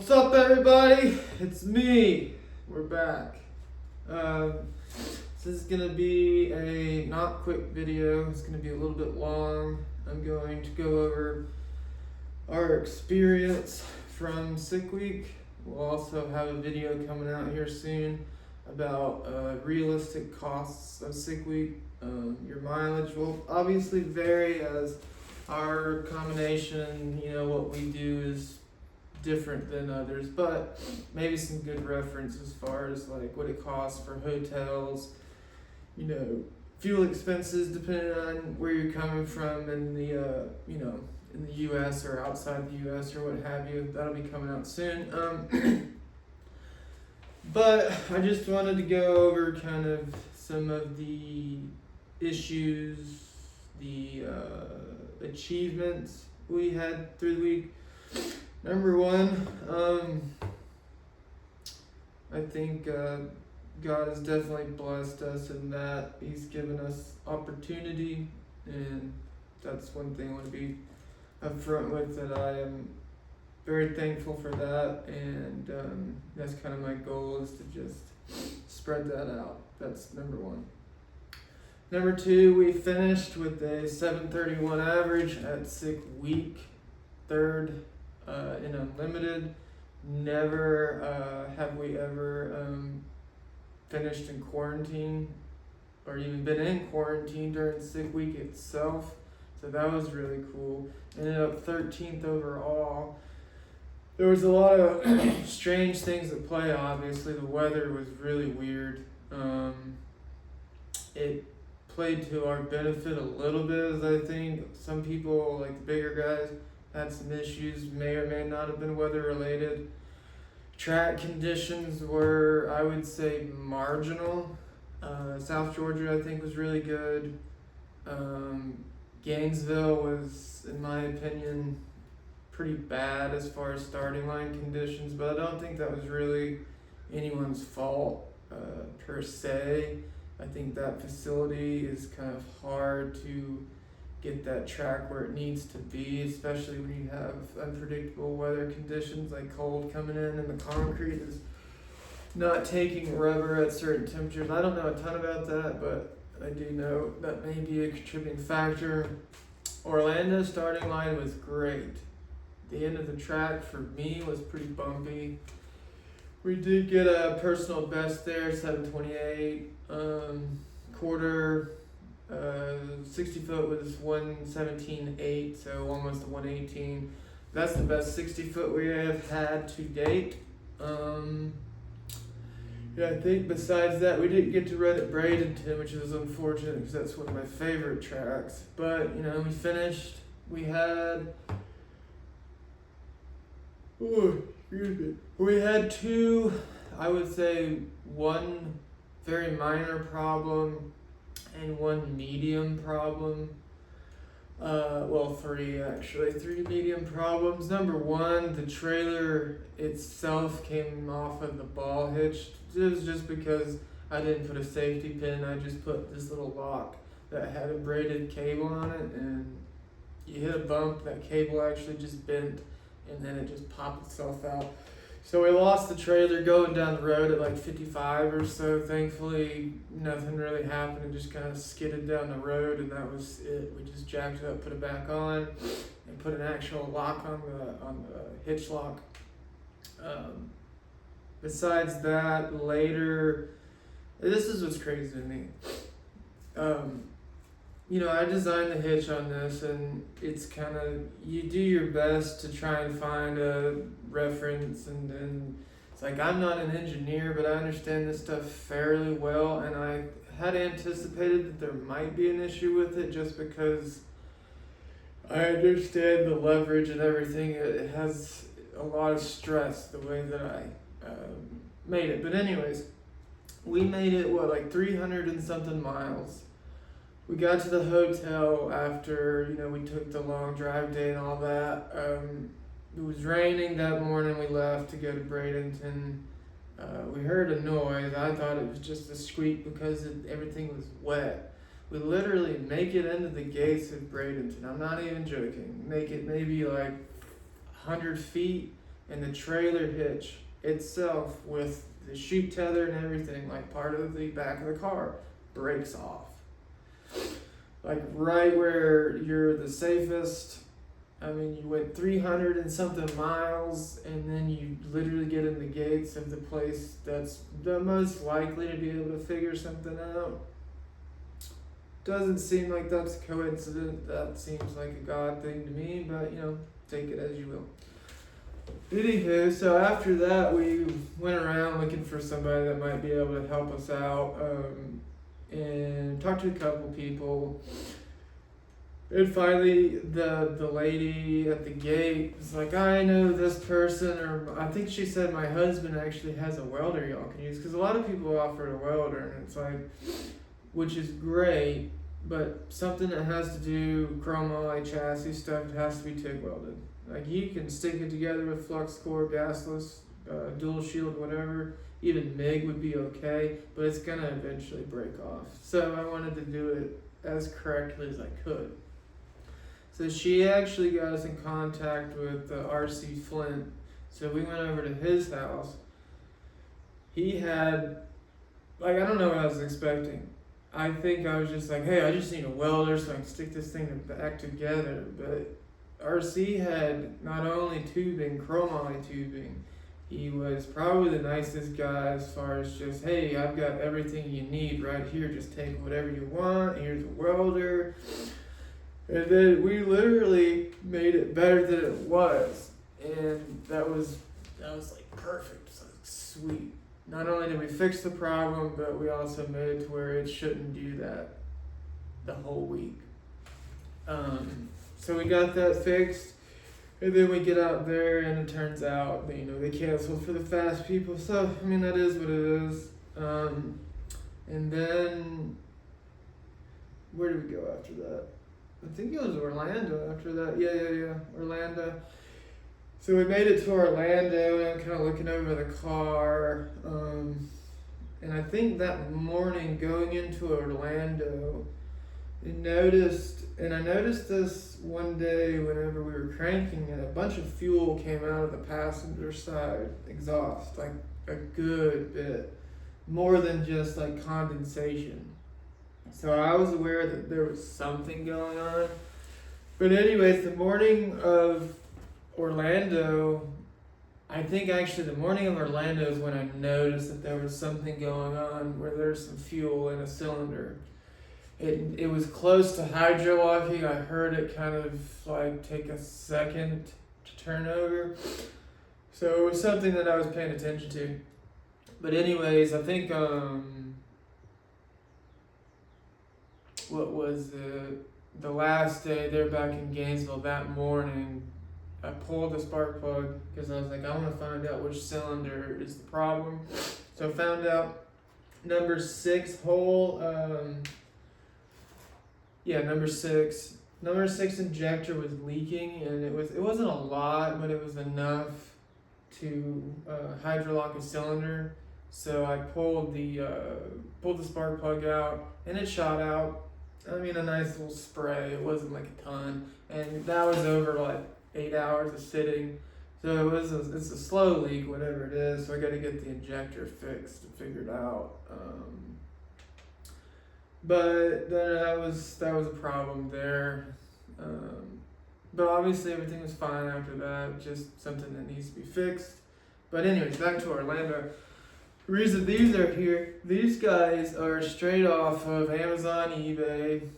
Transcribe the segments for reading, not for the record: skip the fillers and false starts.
What's up, everybody? It's me. We're back. This is gonna be a not quick video. It's gonna be a little bit long. I'm going to go over our experience from sick week. We'll also have a video coming out here soon about realistic costs of sick week. Your mileage will obviously vary as our combination, what we do is different than others, but maybe some good reference as far as like what it costs for hotels, fuel expenses depending on where you're coming from in the in the US or outside the US or what have you. That'll be coming out soon. But I just wanted to go over kind of some of the issues, the achievements we had through the week. Number one, I think God has definitely blessed us in that He's given us opportunity, and that's one thing I want to be upfront with, that I am very thankful for that, and that's kind of my goal, is to just spread that out. That's number one. Number two, we finished with a 731 average at sick week, third in unlimited. Never have we ever finished in quarantine or even been in quarantine during sick week itself, so that was really cool. Ended up 13th overall. There was a lot of strange things at play. Obviously, the weather was really weird. It played to our benefit a little bit, as I think some people, like the bigger guys, had some issues, may or may not have been weather related. Track conditions were, I would say, marginal. South Georgia, I think, was really good. Gainesville was, in my opinion, pretty bad as far as starting line conditions, but I don't think that was really anyone's fault per se. I think that facility is kind of hard to get that track where it needs to be, especially when you have unpredictable weather conditions like cold coming in and the concrete is not taking rubber at certain temperatures. I don't know a ton about that, but I do know that may be a contributing factor. Orlando starting line was great. The end of the track for me was pretty bumpy. We did get a personal best there, 728. Quarter 60 foot was 117.8, so almost a 118. That's the best 60 foot we have had to date. I think besides that, we didn't get to run at Bradenton, which is unfortunate because that's one of my favorite tracks. But we finished. We had two, I would say, one very minor problem and one medium problem. Three medium problems. Number one, the trailer itself came off of the ball hitch. It was just because I didn't put a safety pin. I just put this little lock that had a braided cable on it, and you hit a bump, that cable actually just bent, and then it just popped itself out. So we lost the trailer going down the road at like 55 or so. Thankfully, nothing really happened. It just kind of skidded down the road, and that was it. We just jacked it up, put it back on, and put an actual lock on the hitch lock. Besides that, later, this is what's crazy to me. I designed the hitch on this, and it's kind of, you do your best to try and find a reference, and then it's like, I'm not an engineer, but I understand this stuff fairly well, and I had anticipated that there might be an issue with it just because I understand the leverage and everything. It has a lot of stress the way that I made it. But anyways, we made it, 300 and something miles. We got to the hotel after, we took the long drive day and all that. It was raining that morning. We left to go to Bradenton. We heard a noise. I thought it was just a squeak because everything was wet. We literally make it into the gates of Bradenton. I'm not even joking. Make it maybe like 100 feet, and the trailer hitch itself with the chute tether and everything, like part of the back of the car, breaks off. Like right where you're the safest. I mean, you went 300 and something miles, and then you literally get in the gates of the place that's the most likely to be able to figure something out. Doesn't seem like that's a coincidence. That seems like a God thing to me, but take it as you will. Anywho, so after that, we went around looking for somebody that might be able to help us out, and talked to a couple people. And finally, the lady at the gate was like, I know this person, or I think she said my husband actually has a welder y'all can use, because a lot of people offer a welder, and it's like, which is great, but something that has to do chromoly chassis stuff, it has to be TIG welded. Like you can stick it together with flux core, gasless, dual shield, whatever. Even MIG would be okay, but it's gonna eventually break off. So I wanted to do it as correctly as I could. So she actually got us in contact with RC Flint. So we went over to his house. He had, I don't know what I was expecting. I think I was just like, hey, I just need a welder so I can stick this thing back together. But RC had not only tubing, chromoly tubing. He was probably the nicest guy as far as just, hey, I've got everything you need right here. Just take whatever you want. Here's a welder. And then we literally made it better than it was. And that was like perfect. It was like sweet. Not only did we fix the problem, but we also made it to where it shouldn't do that the whole week. So we got that fixed. And then we get out there and it turns out that, they canceled for the fast people. So, that is what it is. And then, where did we go after that? I think it was Orlando after that. Yeah, Orlando. So we made it to Orlando and I'm kind of looking over the car. And I think that morning going into Orlando, I noticed this one day whenever we were cranking and a bunch of fuel came out of the passenger side exhaust, like a good bit, more than just like condensation. So I was aware that there was something going on. But anyways, the morning of Orlando, I think actually the morning of Orlando is when I noticed that there was something going on where there's some fuel in a cylinder. It was close to hydrolocking. I heard it kind of like take a second to turn over. So it was something that I was paying attention to. But anyways, I think what was the last day there back in Gainesville that morning, I pulled the spark plug because I was like, I want to find out which cylinder is the problem. So I found out number 6 hole, number 6 injector was leaking, and it wasn't a lot, but it was enough to hydrolock a cylinder. So I pulled the spark plug out, and it shot out. A nice little spray. It wasn't like a ton, and that was over like 8 hours of sitting. So it's a slow leak, whatever it is. So I got to get the injector fixed and figured out. But then that was a problem there. But obviously everything was fine after that. Just something that needs to be fixed. But anyways, back to Orlando. The reason these are here, these guys are straight off of Amazon, eBay.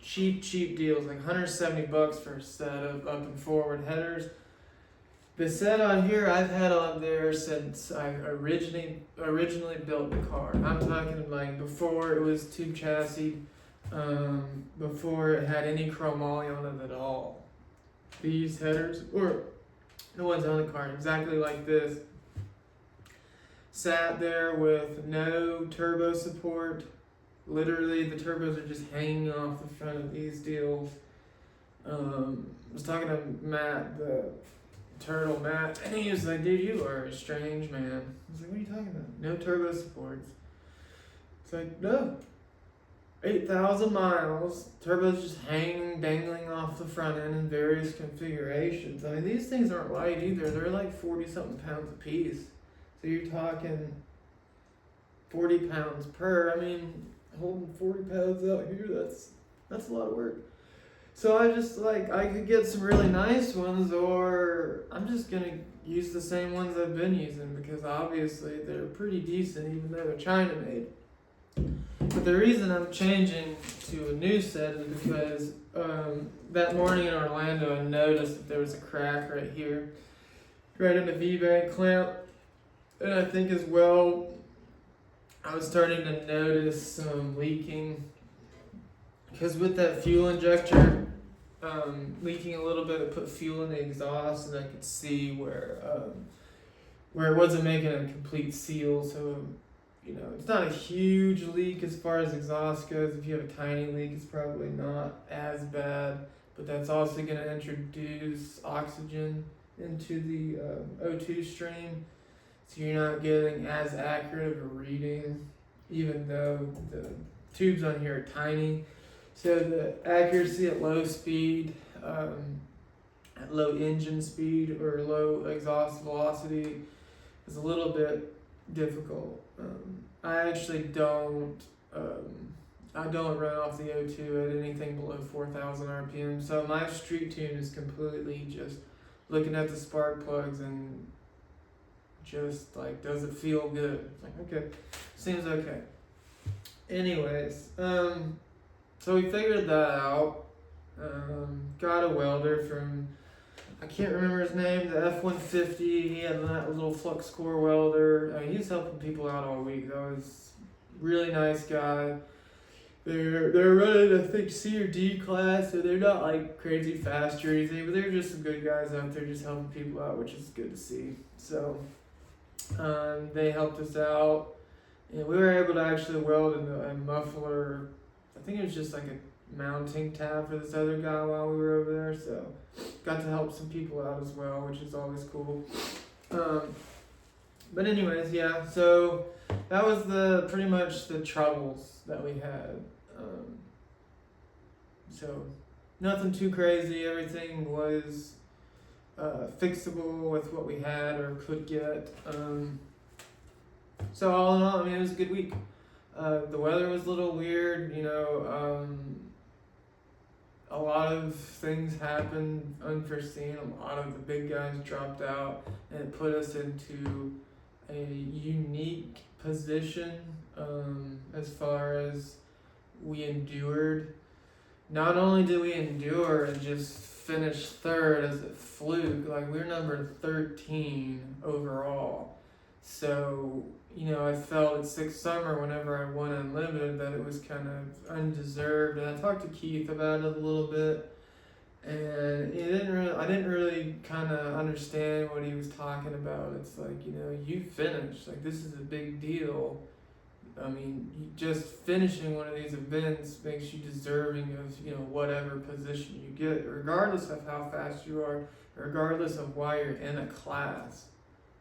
Cheap deals, like $170 for a set of up and forward headers. The set on here I've had on there since I originally built the car. I'm talking like before it was tube chassis, before it had any chromoly on it at all. These headers, or the ones on the car, exactly like this. Sat there with no turbo support. Literally, the turbos are just hanging off the front of these deals. I was talking to Matt, the turtle Matt, and he was like, dude, you are a strange man. I was like, what are you talking about? No turbo supports. It's like, no. 8,000 miles. Turbo's just hanging, dangling off the front end in various configurations. I mean, these things aren't light either. They're like 40 something pounds a piece. So you're talking 40 pounds per. I mean, holding 40 pounds out here, that's a lot of work. So I just I could get some really nice ones, or I'm just gonna use the same ones I've been using because obviously they're pretty decent even though they're China made. But the reason I'm changing to a new set is because that morning in Orlando I noticed that there was a crack right here, right in the V-bank clamp. And I think as well, I was starting to notice some leaking. Because with that fuel injector leaking a little bit, it put fuel in the exhaust and I could see where it wasn't making a complete seal. So it's not a huge leak as far as exhaust goes. If you have a tiny leak, it's probably not as bad, but that's also going to introduce oxygen into the O2 stream, so you're not getting as accurate of a reading, even though the tubes on here are tiny. So the accuracy at low speed, at low engine speed or low exhaust velocity is a little bit difficult. I actually don't run off the O2 at anything below 4,000 RPM. So my street tune is completely just looking at the spark plugs and just does it feel good? Okay, seems okay. Anyways, so we figured that out. Got a welder from, I can't remember his name, the F-150. He had that little flux core welder. I mean, he's helping people out all week. That was a really nice guy. They're running, I think, C or D class, so they're not crazy fast or anything, but they're just some good guys out there just helping people out, which is good to see. So they helped us out, and we were able to actually weld a muffler. I think it was just a mounting tab for this other guy while we were over there, so got to help some people out as well, which is always cool. But anyways, yeah, so that was pretty much the troubles that we had. So nothing too crazy. Everything was fixable with what we had or could get. So all in all, I mean, it was a good week. The weather was a little weird, a lot of things happened unforeseen. A lot of the big guys dropped out, and it put us into a unique position as far as we endured. Not only did we endure and just finish third as a fluke, we're number 13 overall. So, I felt at Sixth Summer whenever I won Unlimited that it was kind of undeserved. And I talked to Keith about it a little bit, and I didn't really kind of understand what he was talking about. It's you finished. This is a big deal. I mean, just finishing one of these events makes you deserving of, whatever position you get, regardless of how fast you are, regardless of why you're in a class.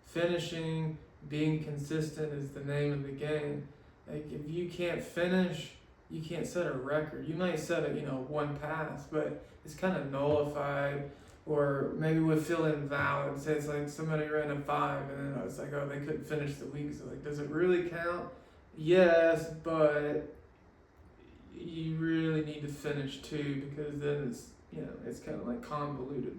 Finishing, being consistent is the name of the game. If you can't finish, you can't set a record. You might set a, one pass, but it's kind of nullified, or maybe would feel invalid. Say it's somebody ran a 5 and then I was oh, they couldn't finish the week. So does it really count? Yes, but you really need to finish too, because then it's it's kind of convoluted.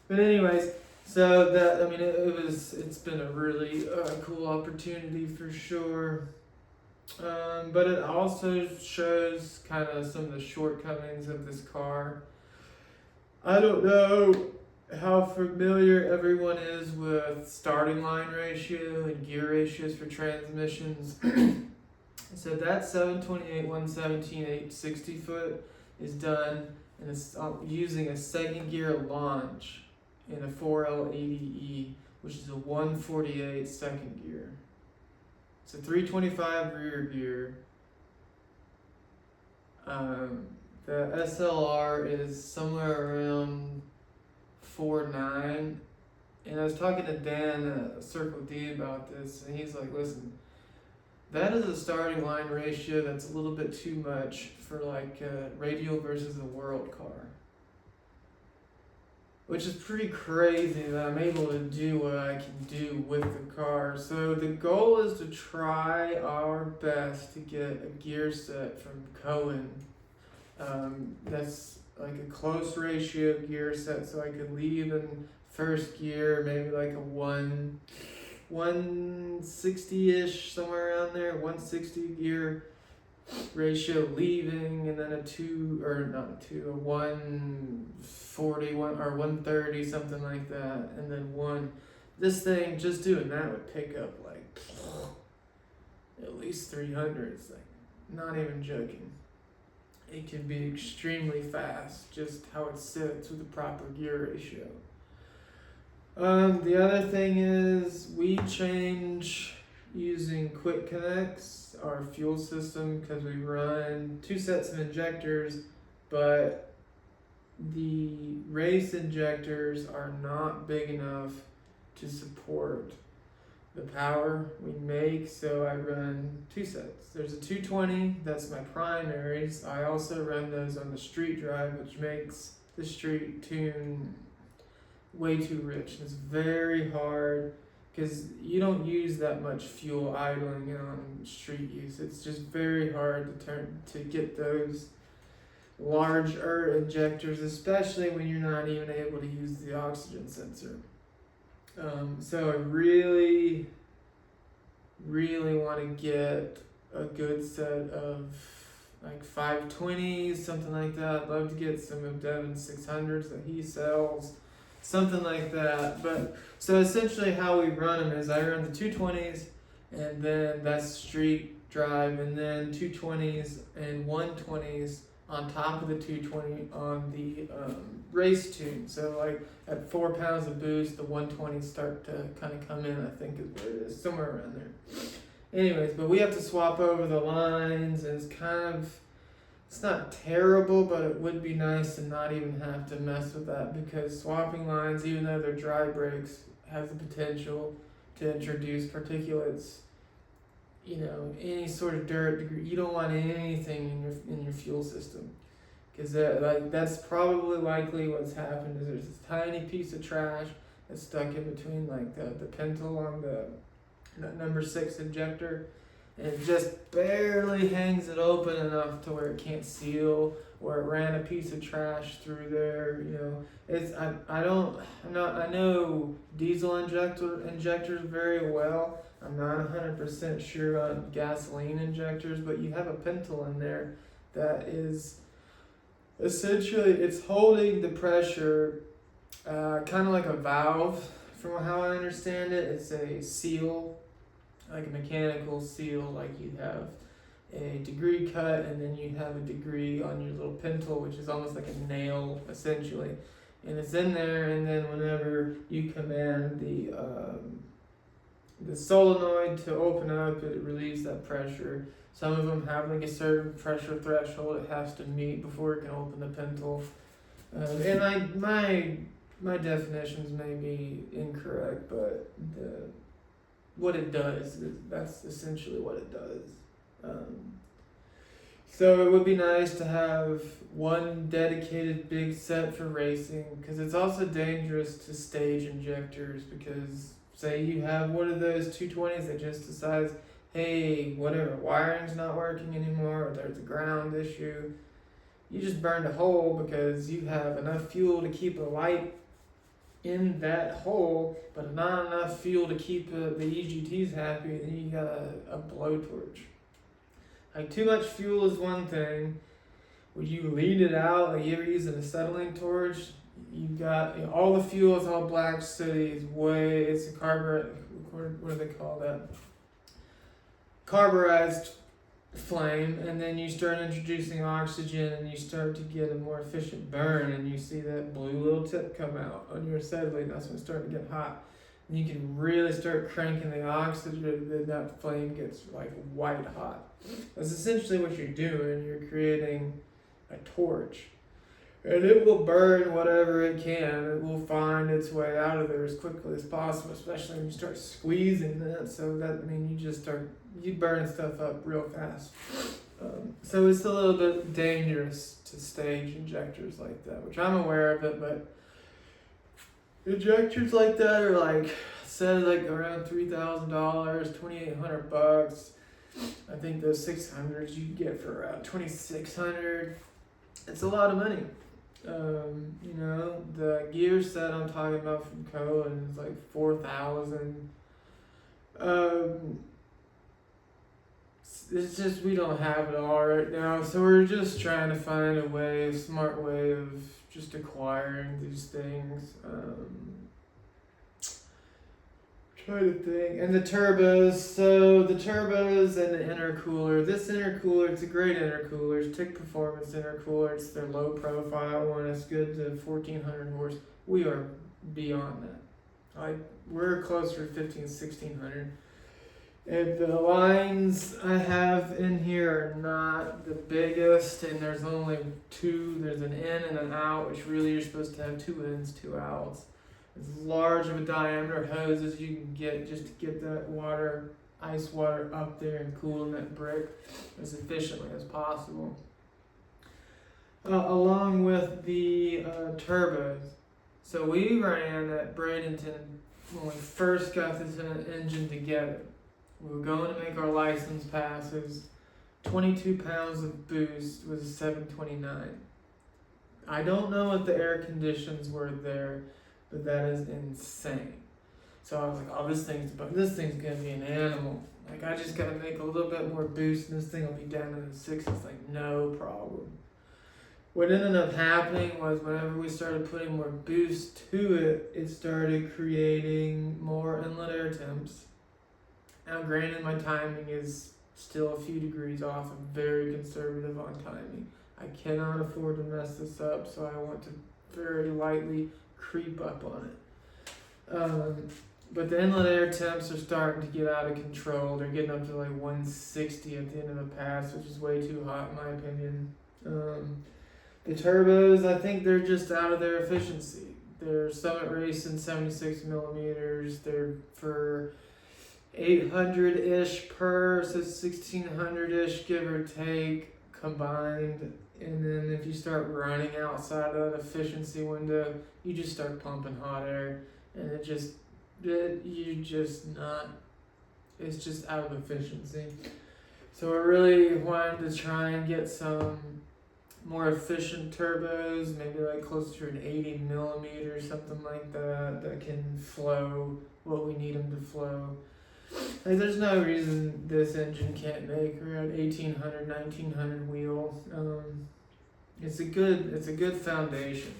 But anyways, so it's been a really cool opportunity for sure. But it also shows kind of some of the shortcomings of this car. I don't know how familiar everyone is with starting line ratio and gear ratios for transmissions. So that 728, 117, 860 foot is done and it's using a second gear launch in a 4L80E, which is a 148 second gear. It's a 325 rear gear. The SLR is somewhere around 4.9, and I was talking to Dan at Circle D about this, and he's listen, That is a starting line ratio that's a little bit too much for like radial versus the world car. Which is pretty crazy that I'm able to do what I can do with the car. So the goal is to try our best to get a gear set from Cohen. That's like a close ratio gear set, so I could leave in first gear, maybe like a 160-ish, somewhere around there, 160 gear ratio leaving, and then a 140 or 130, something like that, and then this thing, just doing that would pick up like at least 300. It's like, not even joking. It can be extremely fast, just how it sits with the proper gear ratio. The other thing is we change using quick connects, our fuel system, because we run 2 sets of injectors, but the race injectors are not big enough to support the power we make, so I run 2 sets. There's a 220, that's my primaries. I also run those on the street drive, which makes the street tune way too rich. It's very hard because you don't use that much fuel idling on street use. It's just very hard to get those larger injectors, especially when you're not even able to use the oxygen sensor. So I really want to get a good set of like 520s, something like that. I'd love to get some of Devin's 600s that he sells, something like that. But so essentially how we run them is I run the 220s, and then that's street drive, and then 220s and 120s on top of the 220 on the race tune. So like at 4 pounds of boost, the 120s start to kind of come in, I think is where it is, somewhere around there. Anyways, but we have to swap over the lines, and it's not terrible, but it would be nice to not even have to mess with that, because swapping lines, even though they're dry brakes, has the potential to introduce particulates, any sort of dirt degree. You don't want anything in your fuel system, because that's probably likely what's happened is there's this tiny piece of trash that's stuck in between like the pintle on that number 6 injector, and it just barely hangs it open enough to where it can't seal, or it ran a piece of trash through there. I know diesel injectors very well. I'm not 100% sure on gasoline injectors, but you have a pintle in there that is essentially, it's holding the pressure, kind of like a valve from how I understand it. It's a seal, like a mechanical seal, like you have a degree cut, and then you have a degree on your little pintle, which is almost like a nail essentially, and it's in there, and then whenever you command the solenoid to open up, it relieves that pressure. Some of them have like a certain pressure threshold it has to meet before it can open the pintle. And my definitions may be incorrect, but what it does is that's essentially what it does. So it would be nice to have one dedicated big set for racing, because it's also dangerous to stage injectors, because say you have one of those 220s that just decides, hey, whatever, wiring's not working anymore, or there's a ground issue. You just burned a hole because you have enough fuel to keep a light in that hole, but not enough fuel to keep the EGTs happy, and then you got a blowtorch. Like, too much fuel is one thing. When you lead it out, like you ever use an acetylene torch, you've got all the fuel is all black sooty, it's a what do they call that? Carburized flame, and then you start introducing oxygen, and you start to get a more efficient burn, and you see that blue little tip come out on your acetylene. That's when it's starting to get hot, and you can really start cranking the oxygen, then that flame gets like white hot. That's essentially what you're doing. You're creating a torch. And it will burn whatever it can. It will find its way out of there as quickly as possible, especially when you start squeezing that. So that, I mean, you burn stuff up real fast. So it's a little bit dangerous to stage injectors like that, which I'm aware of it, but injectors like that are like, said like around $3,000, $2,800. I think those 600s you can get for around $2,600. It's a lot of money. You know, the gear set I'm talking about from Cohen is like 4,000. It's just we don't have it all right now, so we're just trying to find a smart way of just acquiring these things. Trying to think. And the turbos, so the turbos and the intercooler. This intercooler, it's a great intercooler. It's TIC Performance intercooler. It's their low profile one. It's good to 1,400 horse. We are beyond that. We're closer to 1,500, 1,600. And the lines I have in here are not the biggest, and there's only two. There's an in and an out, which really you're supposed to have 2 ins, 2 outs. As large of a diameter hose as you can get just to get that water, ice water up there and cooling that brick as efficiently as possible. Along with the turbos. So we ran at Bradenton when we first got this engine together. We were going to make our license passes. 22 pounds of boost was 729. I don't know what the air conditions were there, but that is insane. So I was like, oh, this thing's gonna be an animal. Like, I just gotta make a little bit more boost and this thing will be down in the 6s. Like, no problem. What ended up happening was whenever we started putting more boost to it, it started creating more inlet air temps. Now, granted, my timing is still a few degrees off. I'm very conservative on timing. I cannot afford to mess this up, so I want to very lightly creep up on it. But the inlet air temps are starting to get out of control. They're getting up to like 160 at the end of the pass, which is way too hot in my opinion. The turbos, I think they're just out of their efficiency. They're Summit Racing 76 millimeters. They're for 800-ish per, so 1,600-ish give or take combined. And then if you start running outside of that efficiency window, you just start pumping hot air, and it's just out of efficiency. So we're really wanting to try and get some more efficient turbos, maybe like close to an 80 millimeter, something like that, that can flow what we need them to flow. Like, there's no reason this engine can't make around 1,800, 1,900 wheel. It's a good foundation.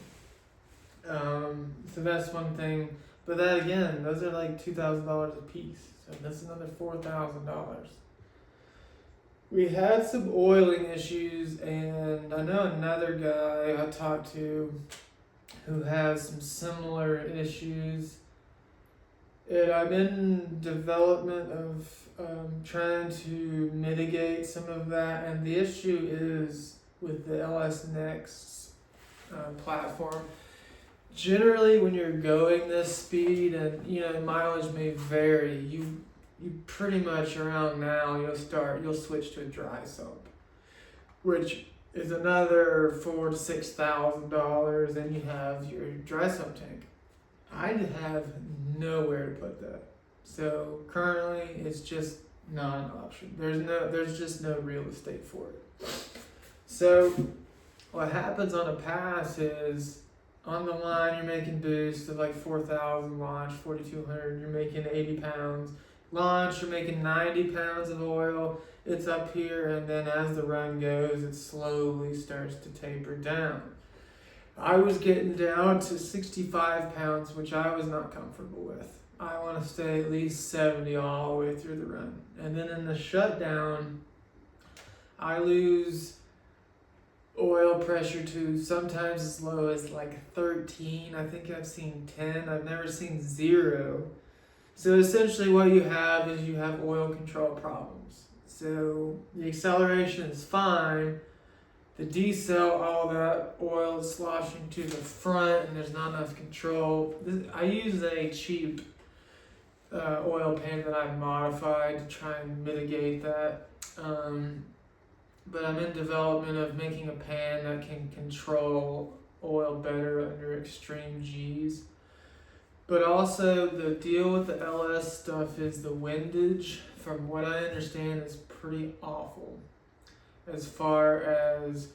So that's one thing. But that again, those are like $2,000 a piece. So that's another $4,000. We had some oiling issues, and I know another guy I talked to who has some similar issues. And I'm in development of trying to mitigate some of that, and the issue is with the LS Next platform. Generally, when you're going this speed, and mileage may vary, you pretty much around now you'll switch to a dry sump, which is another $4,000 to $6,000, and you have your dry sump tank. I have nowhere to put that, so currently it's just not an option. There's just no real estate for it. So what happens on a pass is, on the line you're making boost of like 4,000, launch 4,200, you're making 80 pounds. Launch, you're making 90 pounds of oil. It's up here, and then as the run goes, it slowly starts to taper down. I was getting down to 65 pounds, which I was not comfortable with. I want to stay at least 70 all the way through the run. And then in the shutdown, I lose oil pressure to sometimes as low as like 13. I think I've seen 10. I've never seen 0. So essentially what you have is you have oil control problems. So the acceleration is fine, the decel, all that oil is sloshing to the front and there's not enough control. I use a cheap oil pan that I've modified to try and mitigate that. But I'm in development of making a pan that can control oil better under extreme G's. But also the deal with the LS stuff is the windage, from what I understand, is pretty awful. As far as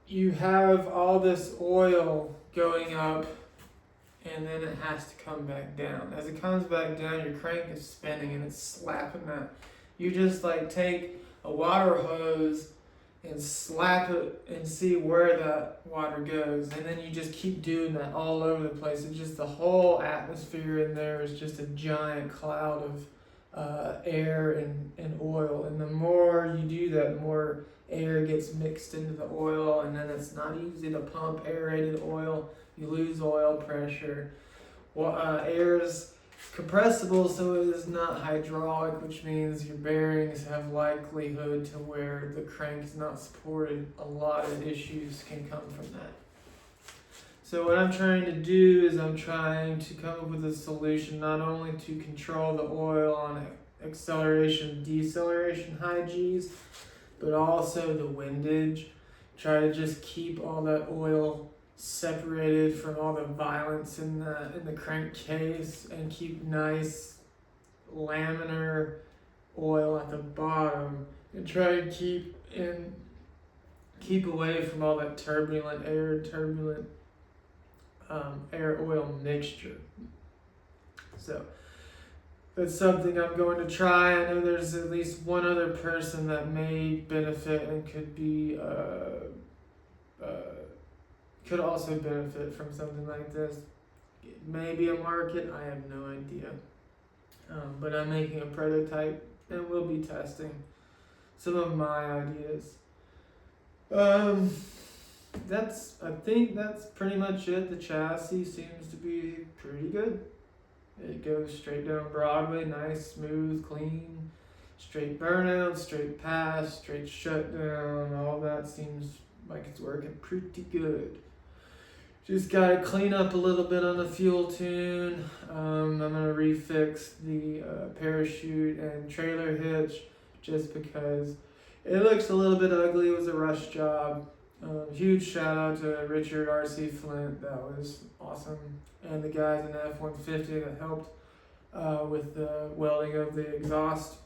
you have all this oil going up and then it has to come back down. As it comes back down, your crank is spinning and it's slapping that. You just like take a water hose and slap it and see where that water goes, and then you just keep doing that all over the place. It's just the whole atmosphere in there is just a giant cloud of air and oil, and the more you do that, the more air gets mixed into the oil, and then it's not easy to pump aerated oil. You lose oil pressure. Well, air is compressible, so it is not hydraulic, which means your bearings have likelihood to where the crank is not supported. A lot of issues can come from that. So what I'm trying to do is I'm trying to come up with a solution not only to control the oil on acceleration, deceleration, high G's, but also the windage. Try to just keep all that oil separated from all the violence in the crankcase and keep nice laminar oil at the bottom, and try to keep away from all that turbulent air oil mixture. So that's something I'm going to try. I know there's at least one other person that may benefit and could also benefit from something like this. Maybe a market, I have no idea. But I'm making a prototype and we'll be testing some of my ideas. I think that's pretty much it. The chassis seems to be pretty good. It goes straight down Broadway, nice, smooth, clean, straight burnout, straight pass, straight shutdown. All that seems like it's working pretty good. Just gotta clean up a little bit on the fuel tune. I'm gonna refix the parachute and trailer hitch just because it looks a little bit ugly. It was a rush job. Huge shout out to Richard R.C. Flint. That was awesome. And the guys in the F-150 that helped with the welding of the exhaust.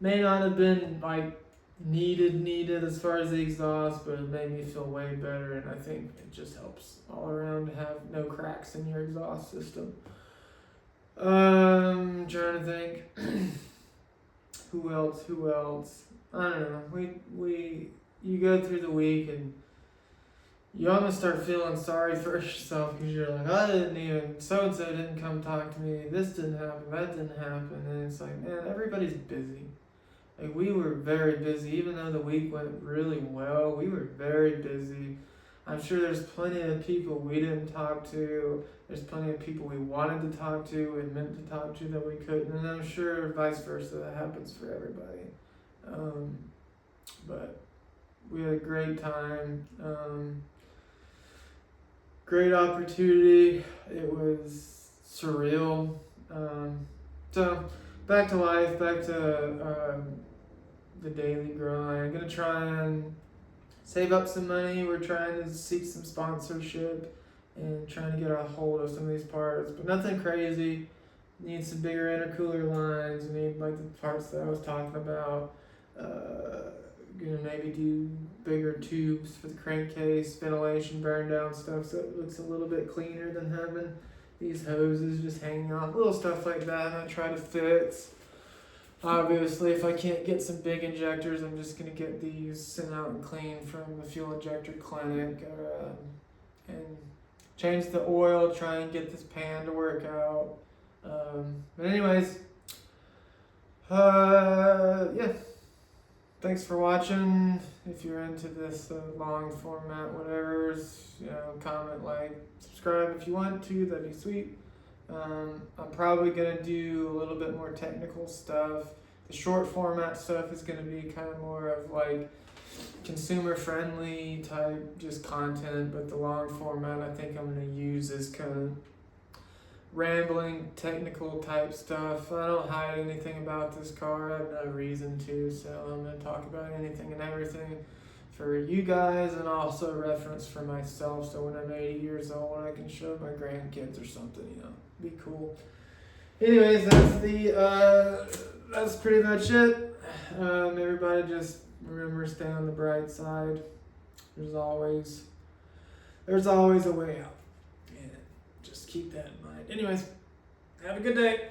May not have been like needed as far as the exhaust, but it made me feel way better, and I think it just helps all around to have no cracks in your exhaust system. Trying to think. Who else? I don't know. You go through the week and you almost start feeling sorry for yourself because you're like, so-and-so didn't come talk to me, this didn't happen, that didn't happen, and it's like, man, everybody's busy. Like, we were very busy. Even though the week went really well, we were very busy. I'm sure there's plenty of people we didn't talk to. There's plenty of people we wanted to talk to and meant to talk to that we couldn't. And I'm sure vice versa, that happens for everybody. But we had a great time. Great opportunity. It was surreal. So back to life, back to the daily grind. I'm gonna try and save up some money. We're trying to seek some sponsorship and trying to get a hold of some of these parts, but nothing crazy. Need some bigger intercooler lines. Need like the parts that I was talking about. Gonna maybe do bigger tubes for the crankcase, ventilation, burn down stuff, so it looks a little bit cleaner than having these hoses just hanging off. Little stuff like that I try to fix. Obviously, if I can't get some big injectors, I'm just gonna get these sent out and cleaned from the fuel injector clinic, and change the oil, try and get this pan to work out. But anyways, yeah. Thanks for watching. If you're into this long format, whatever, comment, like, subscribe if you want to. That'd be sweet. I'm probably gonna do a little bit more technical stuff. The short format stuff is gonna be kind of more of like consumer friendly type just content, but the long format I think I'm going to use is kind of rambling technical type stuff. I don't hide anything about this car. I have no reason to, so I'm going to talk about anything and everything for you guys, and also reference for myself, so when I'm 80 years old I can show my grandkids or something, you know. Be cool. Anyways, that's pretty much it. Everybody just remember, stay on the bright side. There's always a way out. And just keep that in mind. Anyways, have a good day.